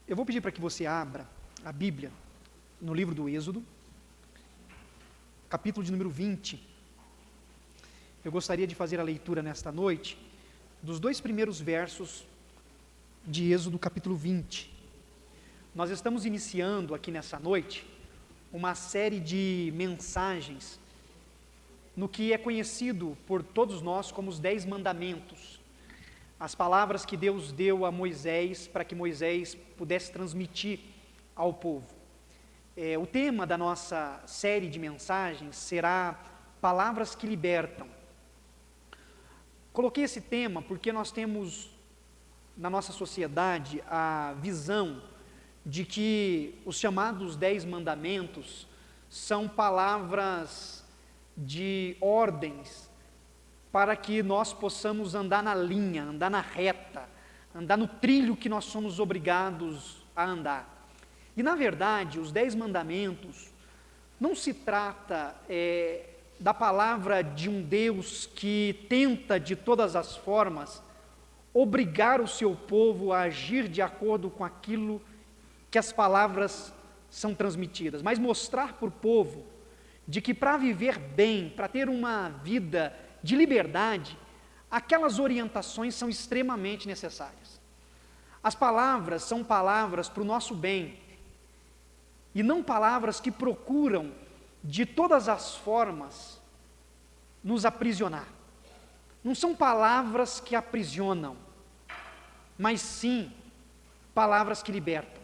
Eu vou pedir para que você abra a Bíblia no livro do Êxodo, capítulo de número 20. Eu gostaria de fazer a leitura nesta noite dos 2 primeiros versos de Êxodo, capítulo 20. Nós estamos iniciando aqui nessa noite uma série de mensagens no que é conhecido por todos nós como os 10 mandamentos. As palavras que Deus deu a Moisés para que Moisés pudesse transmitir ao povo. O tema da nossa série de mensagens será Palavras que Libertam. Coloquei esse tema porque nós temos na nossa sociedade a visão de que os chamados 10 mandamentos são palavras de ordens para que nós possamos andar na linha, andar na reta, andar no trilho que nós somos obrigados a andar. E na verdade, os 10 mandamentos não se trata da palavra de um Deus que tenta de todas as formas obrigar o seu povo a agir de acordo com aquilo que as palavras são transmitidas, mas mostrar para o povo de que para viver bem, para ter uma vida de liberdade, aquelas orientações são extremamente necessárias. As palavras são palavras para o nosso bem, e não palavras que procuram, de todas as formas, nos aprisionar. Não são palavras que aprisionam, mas sim palavras que libertam.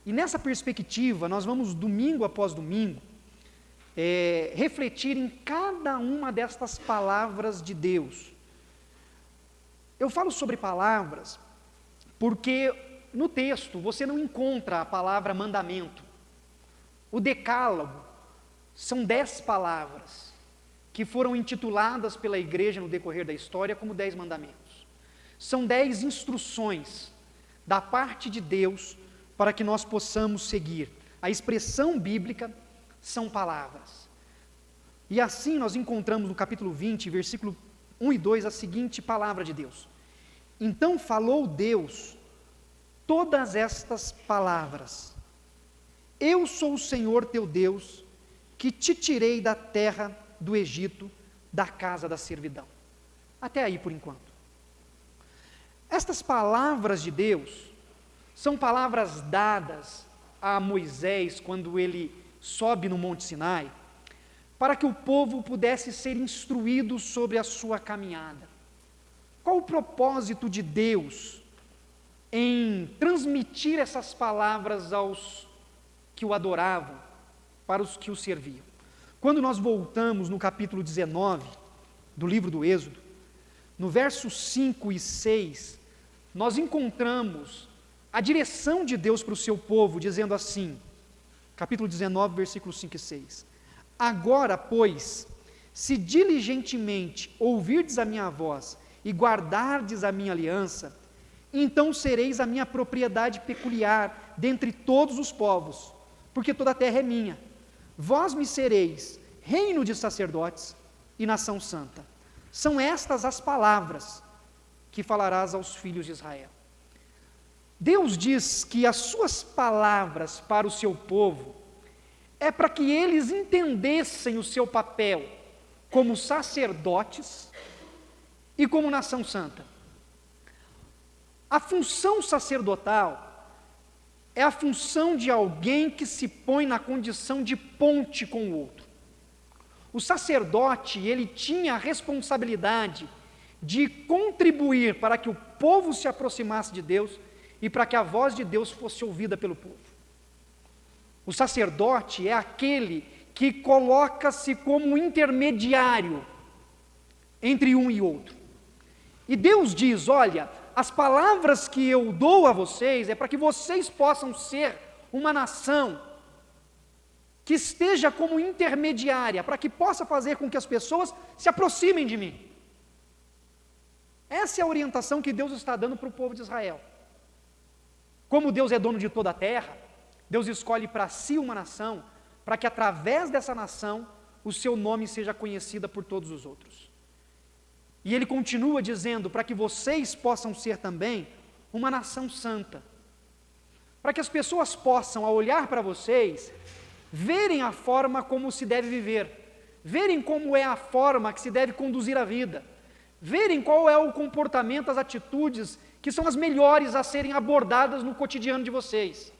E nessa perspectiva, nós vamos, domingo após domingo, refletir em cada uma destas palavras de Deus. Eu falo sobre palavras porque no texto você não encontra a palavra mandamento. O decálogo são 10 palavras que foram intituladas pela igreja no decorrer da história como 10 mandamentos. São 10 instruções da parte de Deus para que nós possamos seguir. A expressão bíblica são palavras. E assim nós encontramos no capítulo 20, versículo 1 e 2, a seguinte palavra de Deus. Então falou Deus todas estas palavras. Eu sou o Senhor teu Deus, que te tirei da terra do Egito, da casa da servidão. Até aí por enquanto. Estas palavras de Deus são palavras dadas a Moisés quando ele sobe no Monte Sinai, para que o povo pudesse ser instruído sobre a sua caminhada. Qual o propósito de Deus em transmitir essas palavras aos que o adoravam, para os que o serviam? Quando nós voltamos no capítulo 19 do livro do Êxodo, no versos 5 e 6, nós encontramos a direção de Deus para o seu povo, dizendo assim, capítulo 19, versículos 5 e 6. Agora, pois, se diligentemente ouvirdes a minha voz e guardardes a minha aliança, então sereis a minha propriedade peculiar dentre todos os povos, porque toda a terra é minha. Vós me sereis reino de sacerdotes e nação santa. São estas as palavras que falarás aos filhos de Israel. Deus diz que as suas palavras para o seu povo é para que eles entendessem o seu papel como sacerdotes e como nação santa. A função sacerdotal é a função de alguém que se põe na condição de ponte com o outro. O sacerdote, ele tinha a responsabilidade de contribuir para que o povo se aproximasse de Deus e para que a voz de Deus fosse ouvida pelo povo. O sacerdote é aquele que coloca-se como intermediário entre um e outro. E Deus diz, olha, as palavras que eu dou a vocês é para que vocês possam ser uma nação que esteja como intermediária, para que possa fazer com que as pessoas se aproximem de mim. Essa é a orientação que Deus está dando para o povo de Israel. Como Deus é dono de toda a terra, Deus escolhe para si uma nação, para que através dessa nação o seu nome seja conhecido por todos os outros. E ele continua dizendo, para que vocês possam ser também uma nação santa. para que as pessoas possam, ao olhar para vocês, verem a forma como se deve viver, verem como é a forma que se deve conduzir a vida, verem qual é o comportamento, as atitudes que são as melhores a serem abordadas no cotidiano de vocês.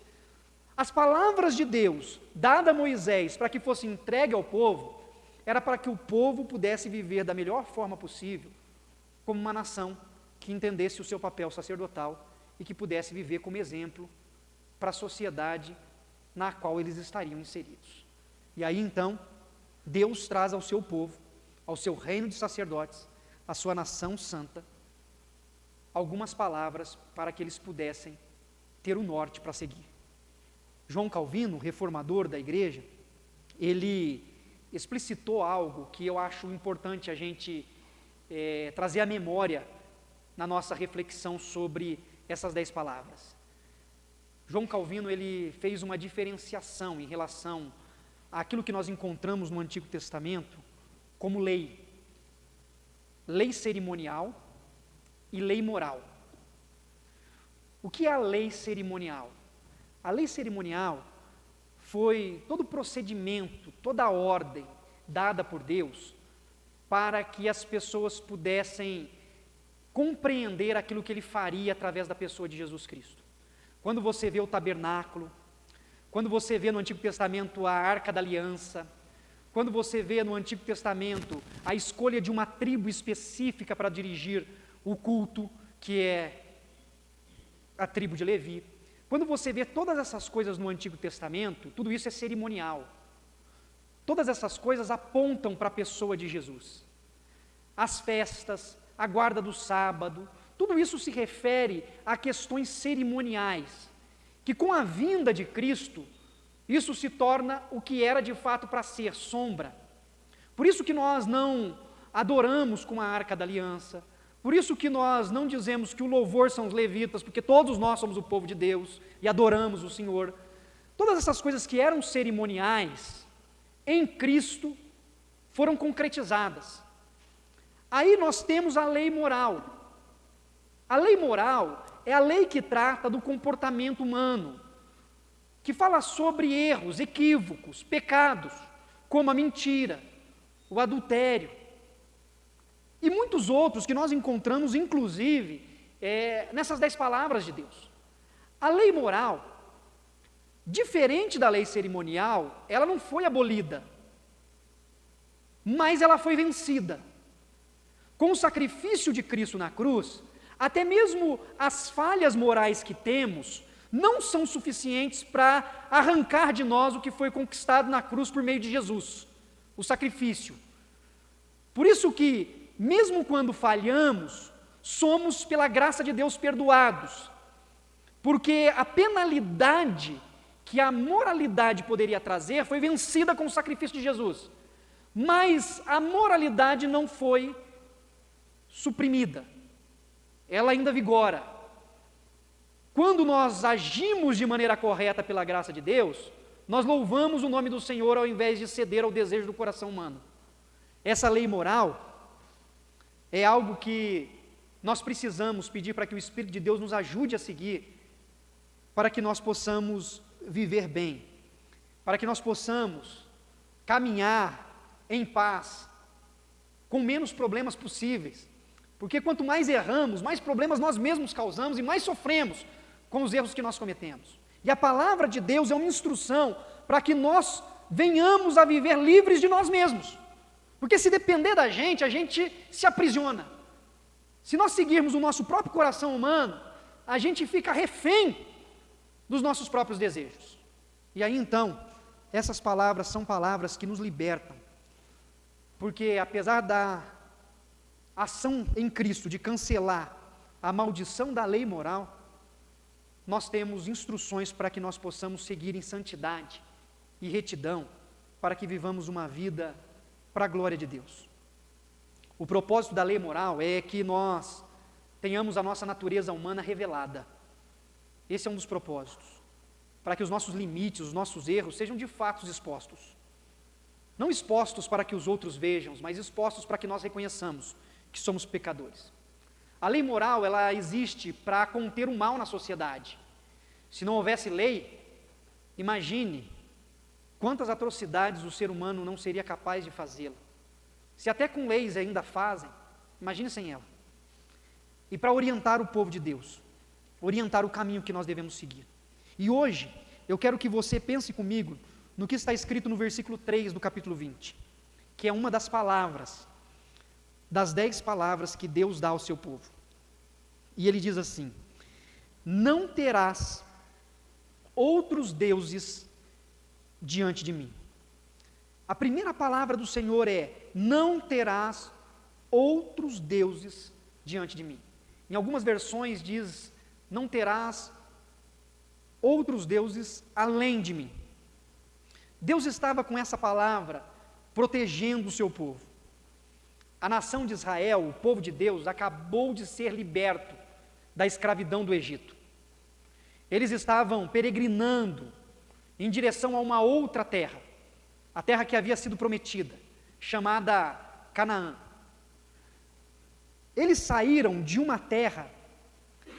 As palavras de Deus, dadas a Moisés para que fosse entregue ao povo, era para que o povo pudesse viver da melhor forma possível, como uma nação que entendesse o seu papel sacerdotal e que pudesse viver como exemplo para a sociedade na qual eles estariam inseridos. E aí então, Deus traz ao seu povo, ao seu reino de sacerdotes, à sua nação santa, algumas palavras para que eles pudessem ter o norte para seguir. João Calvino, reformador da igreja, ele explicitou algo que eu acho importante a gente trazer à memória na nossa reflexão sobre essas 10 palavras. João Calvino, ele fez uma diferenciação em relação àquilo que nós encontramos no Antigo Testamento como lei. Lei cerimonial e lei moral. O que é a lei cerimonial? A lei cerimonial foi todo o procedimento, toda a ordem dada por Deus para que as pessoas pudessem compreender aquilo que Ele faria através da pessoa de Jesus Cristo. Quando você vê o tabernáculo, quando você vê no Antigo Testamento a Arca da Aliança, quando você vê no Antigo Testamento a escolha de uma tribo específica para dirigir o culto, que é a tribo de Levi, quando você vê todas essas coisas no Antigo Testamento, tudo isso é cerimonial. Todas essas coisas apontam para a pessoa de Jesus. As festas, a guarda do sábado, tudo isso se refere a questões cerimoniais, que com a vinda de Cristo, isso se torna o que era de fato para ser, sombra. Por isso que nós não adoramos com a Arca da Aliança, por isso que nós não dizemos que o louvor são os levitas, porque todos nós somos o povo de Deus e adoramos o Senhor. Todas essas coisas que eram cerimoniais, em Cristo, foram concretizadas. Aí nós temos a lei moral. A lei moral é a lei que trata do comportamento humano, que fala sobre erros, equívocos, pecados, como a mentira, o adultério, e muitos outros que nós encontramos, inclusive, nessas 10 palavras de Deus. A lei moral, diferente da lei cerimonial, ela não foi abolida, mas ela foi vencida. Com o sacrifício de Cristo na cruz, até mesmo as falhas morais que temos não são suficientes para arrancar de nós o que foi conquistado na cruz por meio de Jesus, o sacrifício. Por isso que, mesmo quando falhamos, somos pela graça de Deus perdoados, porque a penalidade que a moralidade poderia trazer foi vencida com o sacrifício de Jesus, mas a moralidade não foi suprimida, ela ainda vigora. Quando nós agimos de maneira correta pela graça de Deus, nós louvamos o nome do Senhor ao invés de ceder ao desejo do coração humano. Essa lei moral é algo que nós precisamos pedir para que o Espírito de Deus nos ajude a seguir, para que nós possamos viver bem, para que nós possamos caminhar em paz, com menos problemas possíveis, porque quanto mais erramos, mais problemas nós mesmos causamos e mais sofremos com os erros que nós cometemos. E a palavra de Deus é uma instrução para que nós venhamos a viver livres de nós mesmos. Porque se depender da gente, a gente se aprisiona. Se nós seguirmos o nosso próprio coração humano, a gente fica refém dos nossos próprios desejos. E aí então, essas palavras são palavras que nos libertam. Porque apesar da ação em Cristo de cancelar a maldição da lei moral, nós temos instruções para que nós possamos seguir em santidade e retidão, para que vivamos uma vida para a glória de Deus. O propósito da lei moral é que nós tenhamos a nossa natureza humana revelada. Esse é um dos propósitos, para que os nossos limites, os nossos erros sejam de fato expostos. Não expostos para que os outros vejam, mas expostos para que nós reconheçamos que somos pecadores. A lei moral, ela existe para conter o mal na sociedade. Se não houvesse lei, imagine quantas atrocidades o ser humano não seria capaz de fazê-la. Se até com leis ainda fazem, imagine sem ela. E para orientar o povo de Deus, orientar o caminho que nós devemos seguir. E hoje, eu quero que você pense comigo no que está escrito no versículo 3 do capítulo 20, que é uma das palavras, das 10 palavras que Deus dá ao seu povo. E ele diz assim: não terás outros deuses diante de mim. A primeira palavra do Senhor é: não terás outros deuses diante de mim. Em algumas versões diz: não terás outros deuses além de mim. Deus estava com essa palavra protegendo o seu povo. A nação de Israel, o povo de Deus, acabou de ser liberto da escravidão do Egito. Eles estavam peregrinando em direção a uma outra terra, a terra que havia sido prometida, chamada Canaã. Eles saíram de uma terra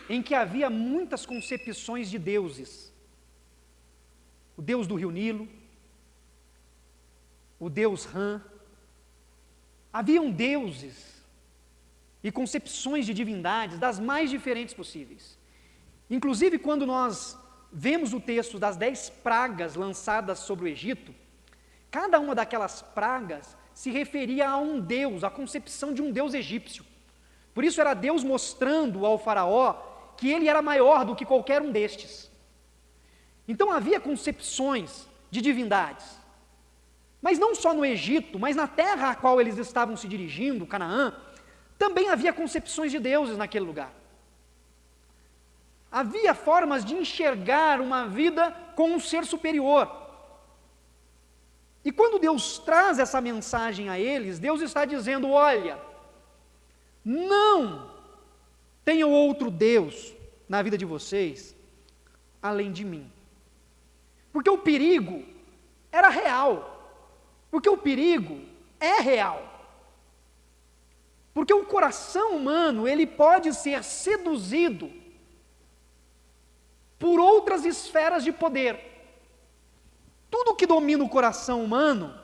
em que havia muitas concepções de deuses. O Deus do rio Nilo, o Deus Rã. Haviam deuses e concepções de divindades das mais diferentes possíveis. Inclusive, quando nós vemos o texto das 10 pragas lançadas sobre o Egito, cada uma daquelas pragas se referia a um deus, a concepção de um deus egípcio. Por isso era Deus mostrando ao faraó que ele era maior do que qualquer um destes. Então havia concepções de divindades. Mas não só no Egito, mas na terra a qual eles estavam se dirigindo, Canaã, também havia concepções de deuses naquele lugar. Havia formas de enxergar uma vida com um ser superior. E quando Deus traz essa mensagem a eles, Deus está dizendo: olha, não tenham outro Deus na vida de vocês, além de mim. Porque o perigo era real. Porque o perigo é real. Porque o coração humano, ele pode ser seduzido por outras esferas de poder. Tudo que domina o coração humano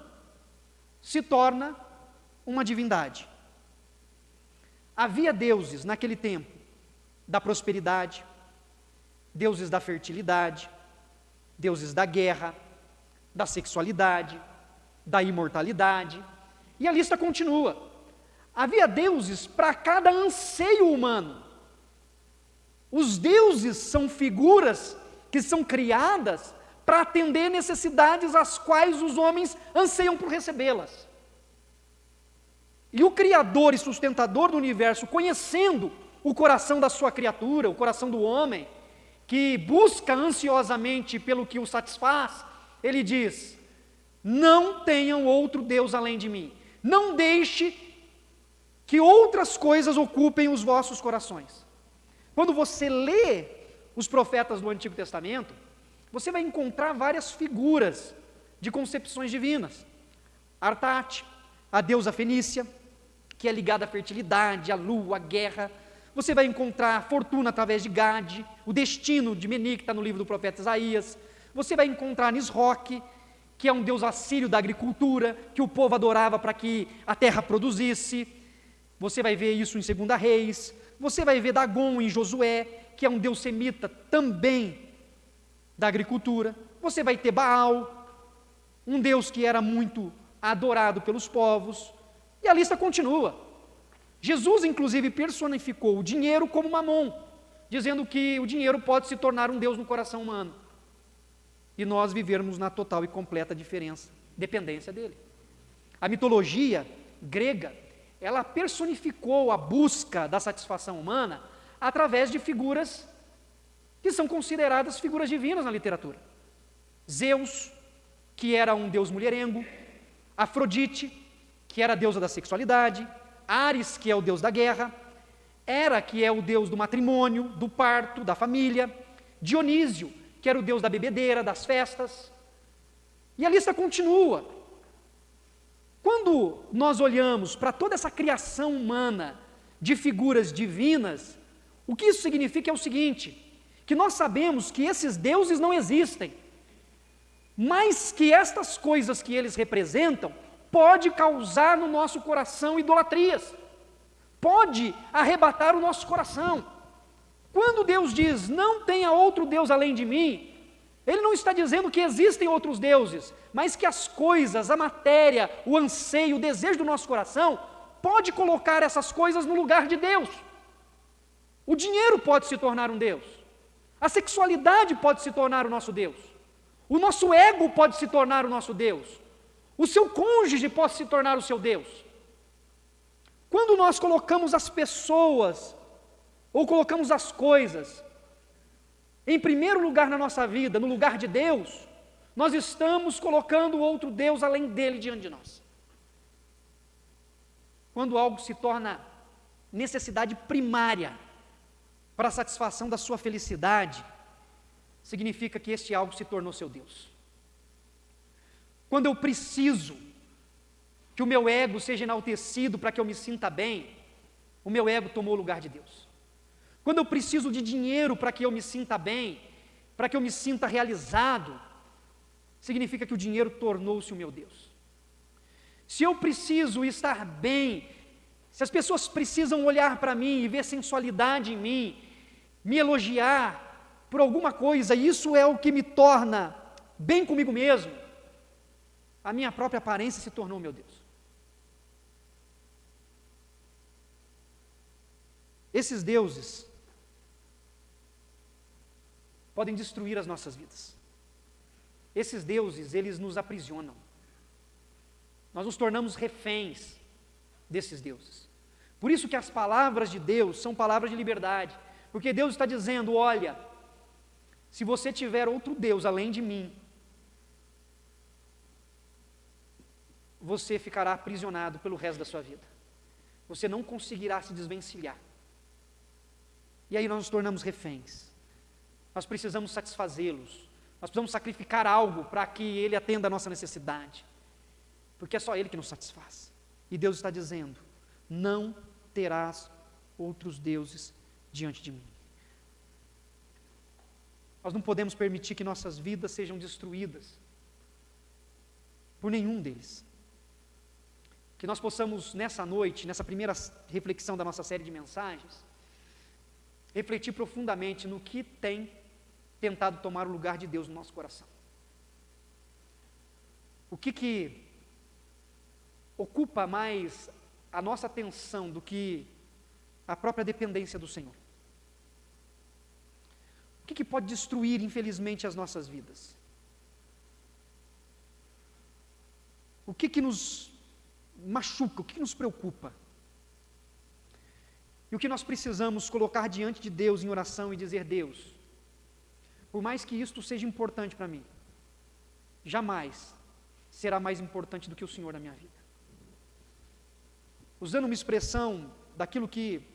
se torna uma divindade. Havia deuses naquele tempo da prosperidade, deuses da fertilidade, deuses da guerra, da sexualidade, da imortalidade, e a lista continua. Havia deuses para cada anseio humano. Os deuses são figuras que são criadas para atender necessidades às quais os homens anseiam por recebê-las. E o Criador e sustentador do universo, conhecendo o coração da sua criatura, o coração do homem, que busca ansiosamente pelo que o satisfaz, ele diz: não tenham outro Deus além de mim. Não deixe que outras coisas ocupem os vossos corações. Quando você lê os profetas do Antigo Testamento, você vai encontrar várias figuras de concepções divinas. Artate, a deusa fenícia, que é ligada à fertilidade, à lua, à guerra. Você vai encontrar a fortuna através de Gade, o destino de Meni, que está no livro do profeta Isaías. Você vai encontrar Nisroque, que é um deus assírio da agricultura, que o povo adorava para que a terra produzisse. Você vai ver isso em 2 Reis. Você vai ver Dagon em Josué, que é um deus semita também da agricultura. Você vai ter Baal, um deus que era muito adorado pelos povos. E a lista continua. Jesus, inclusive, personificou o dinheiro como Mamon, dizendo que o dinheiro pode se tornar um deus no coração humano. E nós vivermos na total e completa dependência dele. A mitologia grega, ela personificou a busca da satisfação humana através de figuras que são consideradas figuras divinas na literatura. Zeus, que era um deus mulherengo, Afrodite, que era a deusa da sexualidade, Ares, que é o deus da guerra, Hera, que é o deus do matrimônio, do parto, da família, Dionísio, que era o deus da bebedeira, das festas, e a lista continua. Quando nós olhamos para toda essa criação humana de figuras divinas, o que isso significa é o seguinte: que nós sabemos que esses deuses não existem, mas que estas coisas que eles representam pode causar no nosso coração idolatrias, pode arrebatar o nosso coração. Quando Deus diz, não tenha outro Deus além de mim, Ele não está dizendo que existem outros deuses, mas que as coisas, a matéria, o anseio, o desejo do nosso coração, pode colocar essas coisas no lugar de Deus. O dinheiro pode se tornar um Deus, a sexualidade pode se tornar o nosso Deus, o nosso ego pode se tornar o nosso Deus, o seu cônjuge pode se tornar o seu Deus. Quando nós colocamos as pessoas, ou colocamos as coisas, em primeiro lugar na nossa vida, no lugar de Deus, nós estamos colocando outro Deus além dele diante de nós. Quando algo se torna necessidade primária para a satisfação da sua felicidade, significa que este algo se tornou seu Deus. Quando eu preciso que o meu ego seja enaltecido para que eu me sinta bem, o meu ego tomou o lugar de Deus. Quando eu preciso de dinheiro para que eu me sinta bem, para que eu me sinta realizado, significa que o dinheiro tornou-se o meu Deus. Se eu preciso estar bem, se as pessoas precisam olhar para mim e ver sensualidade em mim, me elogiar por alguma coisa, isso é o que me torna bem comigo mesmo, a minha própria aparência se tornou meu Deus. Esses deuses podem destruir as nossas vidas. Esses deuses, eles nos aprisionam. Nós nos tornamos reféns desses deuses. Por isso que as palavras de Deus são palavras de liberdade, porque Deus está dizendo, olha, se você tiver outro Deus além de mim, você ficará aprisionado pelo resto da sua vida. Você não conseguirá se desvencilhar. E aí nós nos tornamos reféns. Nós precisamos satisfazê-los. Nós precisamos sacrificar algo para que Ele atenda a nossa necessidade. Porque é só Ele que nos satisfaz. E Deus está dizendo, não terás outros deuses diante de mim. Nós não podemos permitir que nossas vidas sejam destruídas por nenhum deles. Que nós possamos, nessa noite, nessa primeira reflexão da nossa série de mensagens, refletir profundamente no que tem tentado tomar o lugar de Deus no nosso coração. O que ocupa mais a nossa atenção do que a própria dependência do Senhor? O que pode destruir, infelizmente, as nossas vidas? O que nos machuca, o que nos preocupa? E o que nós precisamos colocar diante de Deus em oração e dizer, Deus, por mais que isto seja importante para mim, jamais será mais importante do que o Senhor na minha vida. Usando uma expressão daquilo que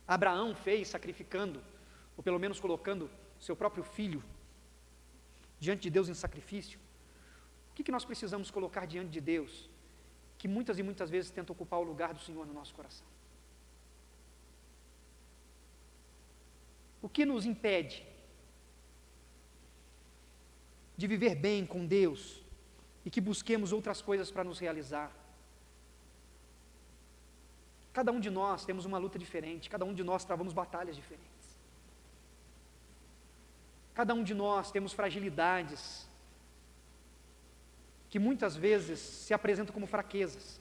Abraão fez, sacrificando, ou pelo menos colocando seu próprio filho diante de Deus em sacrifício, o que nós precisamos colocar diante de Deus, que muitas e muitas vezes tenta ocupar o lugar do Senhor no nosso coração? O que nos impede de viver bem com Deus e que busquemos outras coisas para nos realizar? Cada um de nós temos uma luta diferente, cada um de nós travamos batalhas diferentes. Cada um de nós temos fragilidades que muitas vezes se apresentam como fraquezas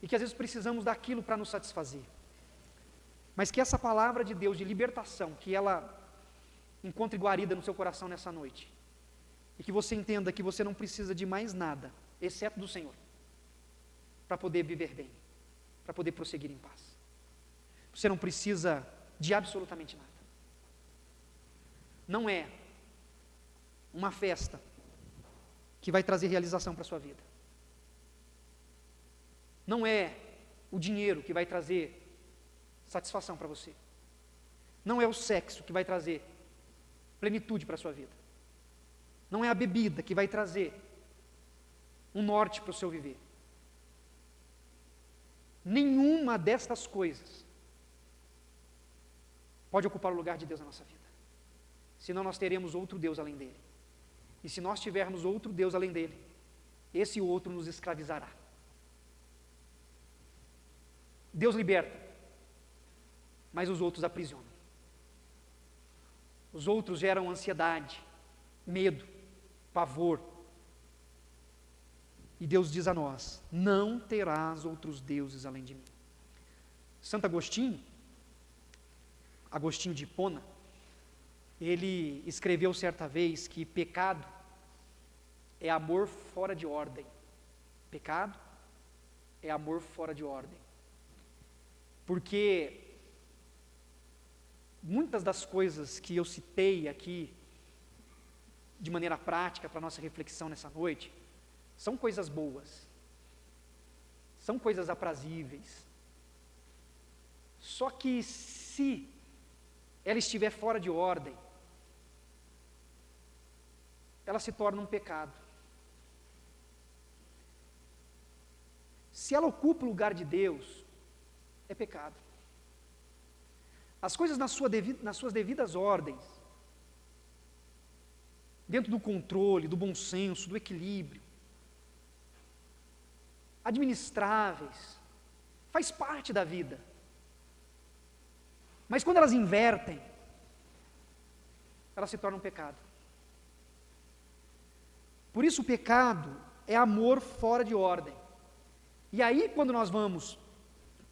e que às vezes precisamos daquilo para nos satisfazer. Mas que essa palavra de Deus de libertação, que ela encontre guarida no seu coração nessa noite, e que você entenda que você não precisa de mais nada, exceto do Senhor, para poder viver bem, para poder prosseguir em paz. Você não precisa de absolutamente nada. Não é uma festa que vai trazer realização para a sua vida. Não é o dinheiro que vai trazer satisfação para você. Não é o sexo que vai trazer plenitude para a sua vida. Não é a bebida que vai trazer um norte para o seu viver. Nenhuma destas coisas pode ocupar o lugar de Deus na nossa vida. Senão nós teremos outro Deus além dele. E se nós tivermos outro Deus além dele, esse outro nos escravizará. Deus liberta, mas os outros aprisionam. Os outros geram ansiedade, medo, pavor. E Deus diz a nós: não terás outros deuses além de mim. Santo Agostinho de Hipona, ele escreveu certa vez que pecado é amor fora de ordem. Pecado é amor fora de ordem. Porque muitas das coisas que eu citei aqui, de maneira prática para a nossa reflexão nessa noite, são coisas boas, são coisas aprazíveis. Só que se ela estiver fora de ordem, ela se torna um pecado. Se ela ocupa o lugar de Deus, é pecado. As coisas nas suas devidas ordens, dentro do controle, do bom senso, do equilíbrio, administráveis, faz parte da vida. Mas quando elas invertem, elas se tornam um pecado. Por isso o pecado é amor fora de ordem. E aí, quando nós vamos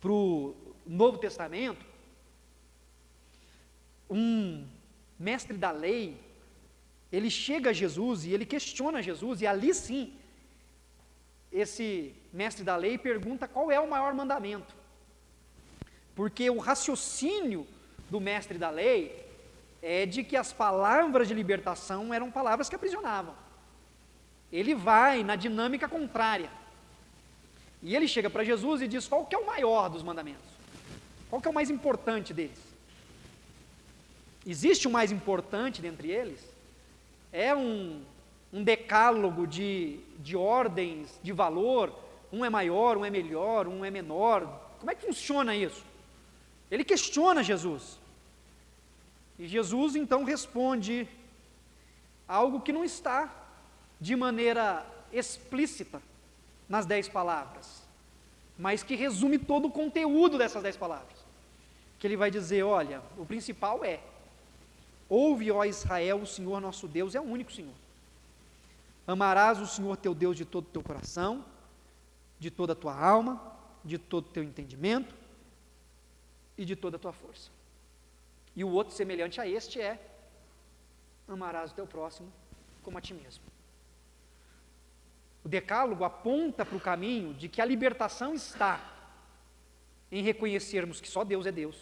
para o Novo Testamento, um mestre da lei, ele chega a Jesus e ele questiona Jesus, e ali sim, esse mestre da lei pergunta qual é o maior mandamento. Porque o raciocínio do mestre da lei é de que as palavras de libertação eram palavras que aprisionavam. Ele vai na dinâmica contrária. E ele chega para Jesus e diz: qual que é o maior dos mandamentos? Qual que é o mais importante deles? Existe o mais importante dentre eles? É um decálogo de ordens, de valor? Um é maior, um é melhor, um é menor? Como é que funciona isso? Ele questiona Jesus. E Jesus então responde algo que não está de maneira explícita nas 10 palavras, mas que resume todo o conteúdo dessas 10 palavras. Que ele vai dizer: olha, o principal é: ouve, ó Israel, o Senhor nosso Deus é o único Senhor. Amarás o Senhor teu Deus de todo o teu coração, de toda a tua alma, de todo o teu entendimento e de toda a tua força. E o outro semelhante a este é: amarás o teu próximo como a ti mesmo. O decálogo aponta para o caminho de que a libertação está em reconhecermos que só Deus é Deus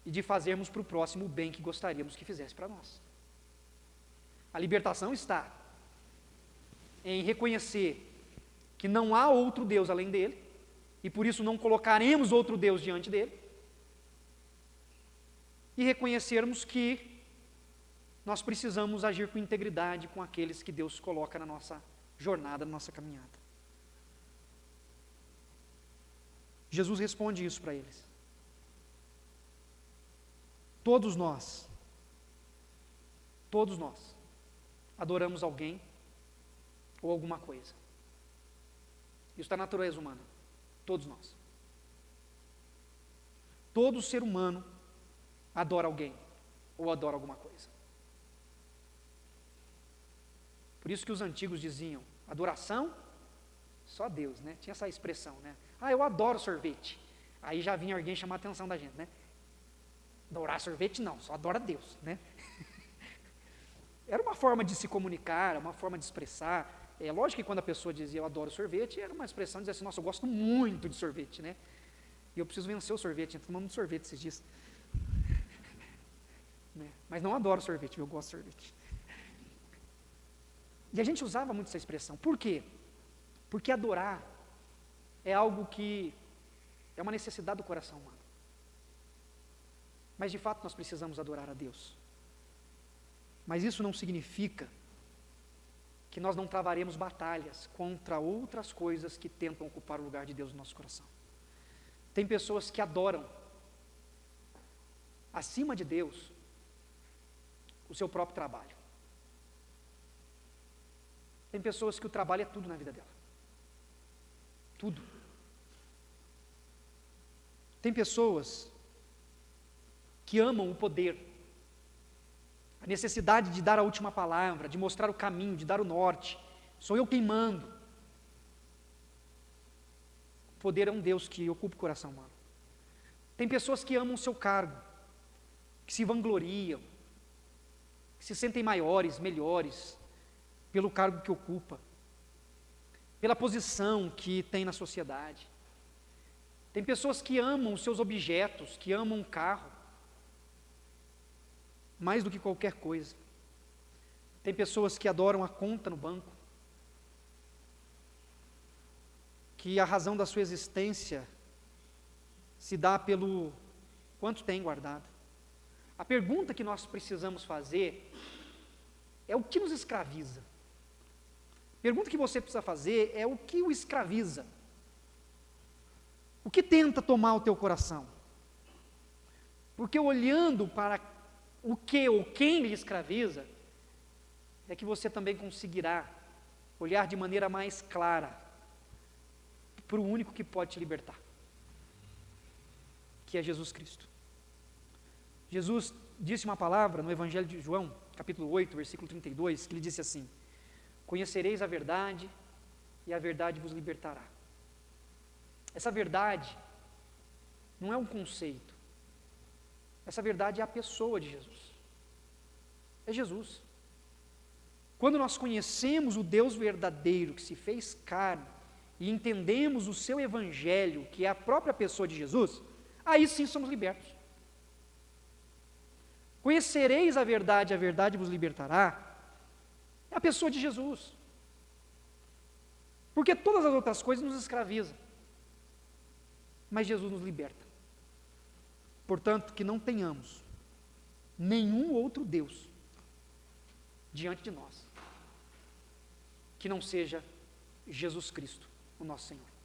e de fazermos para o próximo o bem que gostaríamos que fizesse para nós. A libertação está em reconhecer que não há outro Deus além dele, e por isso não colocaremos outro Deus diante dele, e reconhecermos que nós precisamos agir com integridade com aqueles que Deus coloca na nossa jornada, na nossa caminhada. Jesus responde isso para eles. Todos nós adoramos alguém ou alguma coisa. Isso está na natureza humana. Todos nós. Todo ser humano adora alguém ou adora alguma coisa. Por isso que os antigos diziam: adoração, só Deus, né? Tinha essa expressão, né? Ah, eu adoro sorvete. Aí já vinha alguém chamar a atenção da gente, né? Adorar sorvete não, só adora Deus, né? Era uma forma de se comunicar, uma forma de expressar. É lógico que quando a pessoa dizia eu adoro sorvete, era uma expressão de dizer assim: nossa, eu gosto muito de sorvete, né? E eu preciso vencer o sorvete, estou tomando sorvete esses dias. Né? Mas não adoro sorvete, eu gosto de sorvete. E a gente usava muito essa expressão. Por quê? Porque adorar é algo que é uma necessidade do coração humano. Mas de fato nós precisamos adorar a Deus. Mas isso não significa que nós não travaremos batalhas contra outras coisas que tentam ocupar o lugar de Deus no nosso coração. Tem pessoas que adoram acima de Deus, o seu próprio trabalho. Tem pessoas que o trabalho é tudo na vida dela. Tudo. Tem pessoas que amam o poder, a necessidade de dar a última palavra, de mostrar o caminho, de dar o norte. Sou eu quem mando. O poder é um Deus que ocupa o coração humano. Tem pessoas que amam o seu cargo, que se vangloriam, que se sentem maiores, melhores, pelo cargo que ocupa, pela posição que tem na sociedade. Tem pessoas que amam os seus objetos, que amam um carro, mais do que qualquer coisa. Tem pessoas que adoram a conta no banco, que a razão da sua existência se dá pelo quanto tem guardado. A pergunta que nós precisamos fazer é o que nos escraviza. A pergunta que você precisa fazer é o que o escraviza. O que tenta tomar o teu coração? Porque olhando para o que ou quem lhe escraviza, é que você também conseguirá olhar de maneira mais clara para o único que pode te libertar, que é Jesus Cristo. Jesus disse uma palavra no Evangelho de João, capítulo 8, versículo 32, que ele disse assim: conhecereis a verdade, e a verdade vos libertará. Essa verdade não é um conceito, essa verdade é a pessoa de Jesus, é Jesus. Quando nós conhecemos o Deus verdadeiro que se fez carne, e entendemos o seu Evangelho, que é a própria pessoa de Jesus, aí sim somos libertos. Conhecereis a verdade vos libertará, é a pessoa de Jesus. Porque todas as outras coisas nos escravizam, mas Jesus nos liberta. Portanto, que não tenhamos nenhum outro Deus diante de nós, que não seja Jesus Cristo, o nosso Senhor.